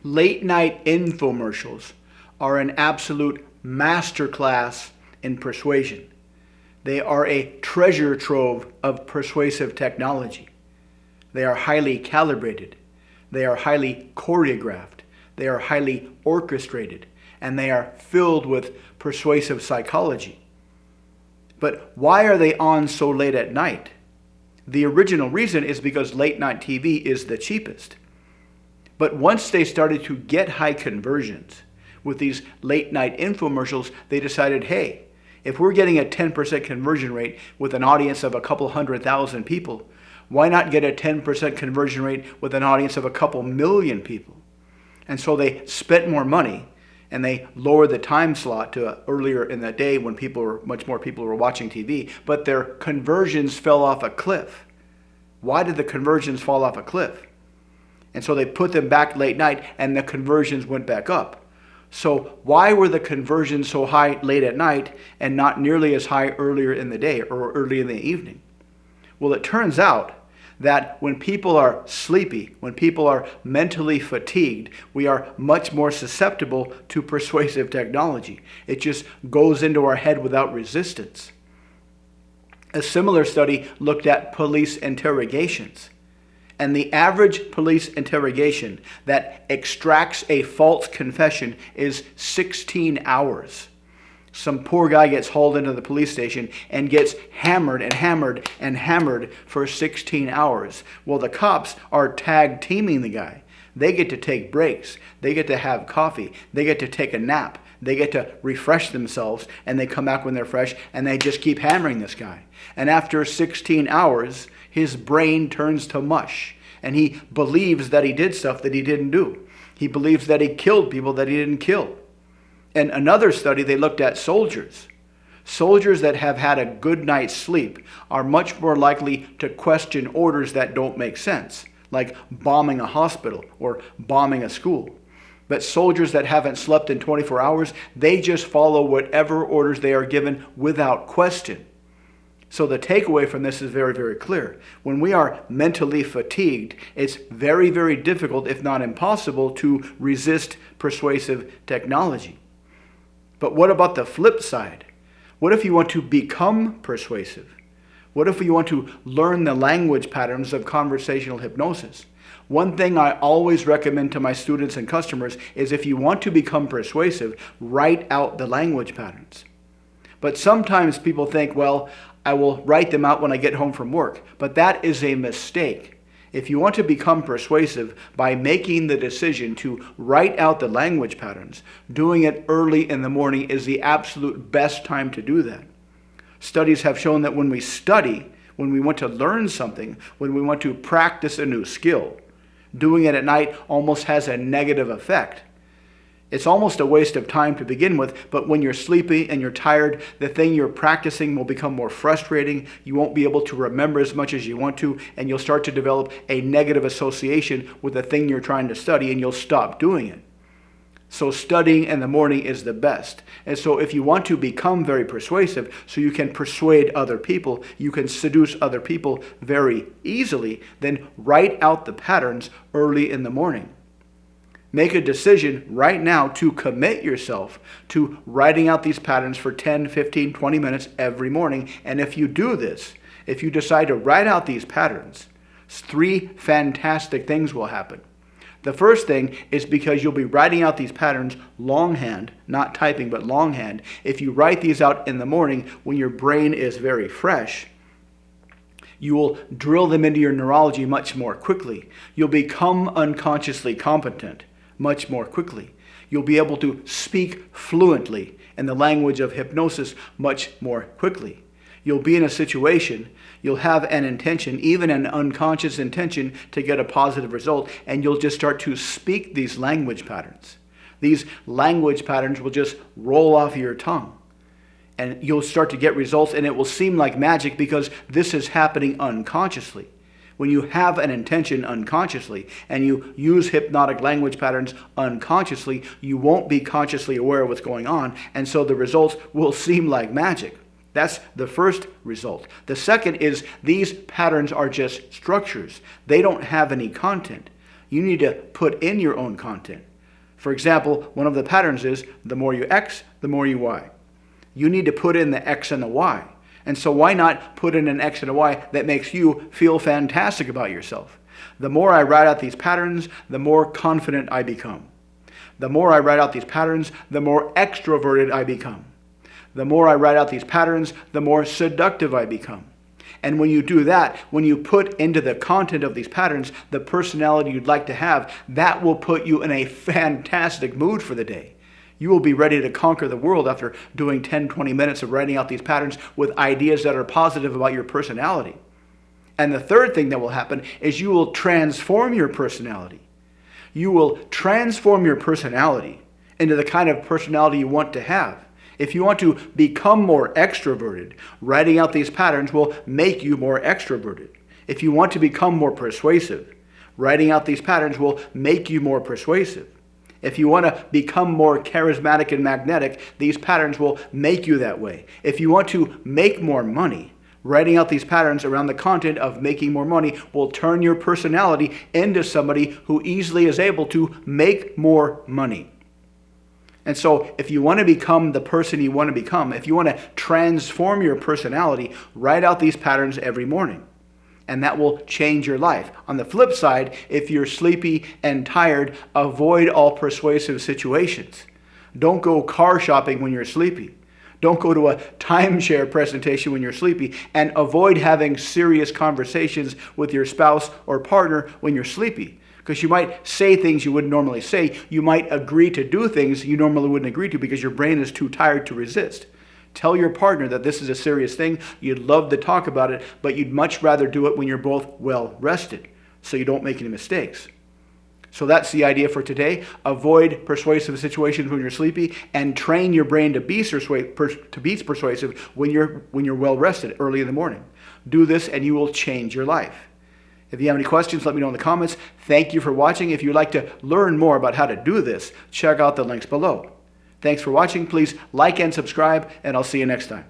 Late night infomercials are an absolute masterclass in persuasion. They are a treasure trove of persuasive technology. They are highly calibrated. They are highly choreographed. They are highly orchestrated. And they are filled with persuasive psychology. But why are they on so late at night? The original reason is because late night TV is the cheapest. But once they started to get high conversions with these late night infomercials, they decided, hey, if we're getting a 10% conversion rate with an audience of a couple 100,000 people, why not get a 10% conversion rate with an audience of a couple million people? And so they spent more money and they lowered the time slot to earlier in the day when much more people were watching TV, but their conversions fell off a cliff. Why did the conversions fall off a cliff? And so they put them back late night and the conversions went back up. So why were the conversions so high late at night and not nearly as high earlier in the day or early in the evening? Well, it turns out that when people are sleepy, when people are mentally fatigued, we are much more susceptible to persuasive technology. It just goes into our head without resistance. A similar study looked at police interrogations. And the average police interrogation that extracts a false confession is 16 hours. Some poor guy gets hauled into the police station and gets hammered and hammered and hammered for 16 hours. Well, the cops are tag teaming the guy. They get to take breaks. They get to have coffee. They get to take a nap. They get to refresh themselves, and they come back when they're fresh, and they just keep hammering this guy. And after 16 hours, his brain turns to mush, and he believes that he did stuff that he didn't do. He believes that he killed people that he didn't kill. In another study, they looked at soldiers. Soldiers that have had a good night's sleep are much more likely to question orders that don't make sense, like bombing a hospital or bombing a school. But soldiers that haven't slept in 24 hours, they just follow whatever orders they are given without question. So the takeaway from this is very, very clear. When we are mentally fatigued, it's very, very difficult, if not impossible, to resist persuasive technology. But what about the flip side? What if you want to become persuasive? What if you want to learn the language patterns of conversational hypnosis? One thing I always recommend to my students and customers is if you want to become persuasive, write out the language patterns. But sometimes people think, well, I will write them out when I get home from work. But that is a mistake. If you want to become persuasive by making the decision to write out the language patterns, doing it early in the morning is the absolute best time to do that. Studies have shown that when we study, when we want to learn something, when we want to practice a new skill, doing it at night almost has a negative effect. It's almost a waste of time to begin with, but when you're sleepy and you're tired, the thing you're practicing will become more frustrating. You won't be able to remember as much as you want to, and you'll start to develop a negative association with the thing you're trying to study, and you'll stop doing it. So studying in the morning is the best. And so if you want to become very persuasive, so you can persuade other people, you can seduce other people very easily, then write out the patterns early in the morning. Make a decision right now to commit yourself to writing out these patterns for 10, 15, 20 minutes every morning. And if you do this, if you decide to write out these patterns, 3 fantastic things will happen. The first thing is because you'll be writing out these patterns longhand, not typing, but longhand. If you write these out in the morning when your brain is very fresh, you will drill them into your neurology much more quickly. You'll become unconsciously competent much more quickly. You'll be able to speak fluently in the language of hypnosis much more quickly. You'll be in a situation, you'll have an intention, even an unconscious intention, to get a positive result, and you'll just start to speak these language patterns. These language patterns will just roll off your tongue. And you'll start to get results, and it will seem like magic because this is happening unconsciously. When you have an intention unconsciously and you use hypnotic language patterns unconsciously, you won't be consciously aware of what's going on, and so the results will seem like magic. That's the first result. The second is these patterns are just structures. They don't have any content. You need to put in your own content. For example, one of the patterns is the more you X, the more you Y. You need to put in the X and the Y. And so why not put in an X and a Y that makes you feel fantastic about yourself? The more I write out these patterns, the more confident I become. The more I write out these patterns, the more extroverted I become. The more I write out these patterns, the more seductive I become. And when you do that, when you put into the content of these patterns the personality you'd like to have, that will put you in a fantastic mood for the day. You will be ready to conquer the world after doing 10, 20 minutes of writing out these patterns with ideas that are positive about your personality. And the third thing that will happen is you will transform your personality. You will transform your personality into the kind of personality you want to have. If you want to become more extroverted, writing out these patterns will make you more extroverted. If you want to become more persuasive, writing out these patterns will make you more persuasive. If you want to become more charismatic and magnetic, these patterns will make you that way. If you want to make more money, writing out these patterns around the content of making more money will turn your personality into somebody who easily is able to make more money. And so if you want to become the person you want to become, if you want to transform your personality, write out these patterns every morning. And that will change your life. On the flip side, if you're sleepy and tired, avoid all persuasive situations. Don't go car shopping when you're sleepy. Don't go to a timeshare presentation when you're sleepy. And avoid having serious conversations with your spouse or partner when you're sleepy. Because you might say things you wouldn't normally say. You might agree to do things you normally wouldn't agree to because your brain is too tired to resist. Tell your partner that this is a serious thing. You'd love to talk about it, but you'd much rather do it when you're both well rested so you don't make any mistakes. So that's the idea for today. Avoid persuasive situations when you're sleepy and train your brain to be persuasive when you're well rested early in the morning. Do this and you will change your life. If you have any questions, let me know in the comments. Thank you for watching. If you'd like to learn more about how to do this, check out the links below. Thanks for watching. Please like and subscribe, and I'll see you next time.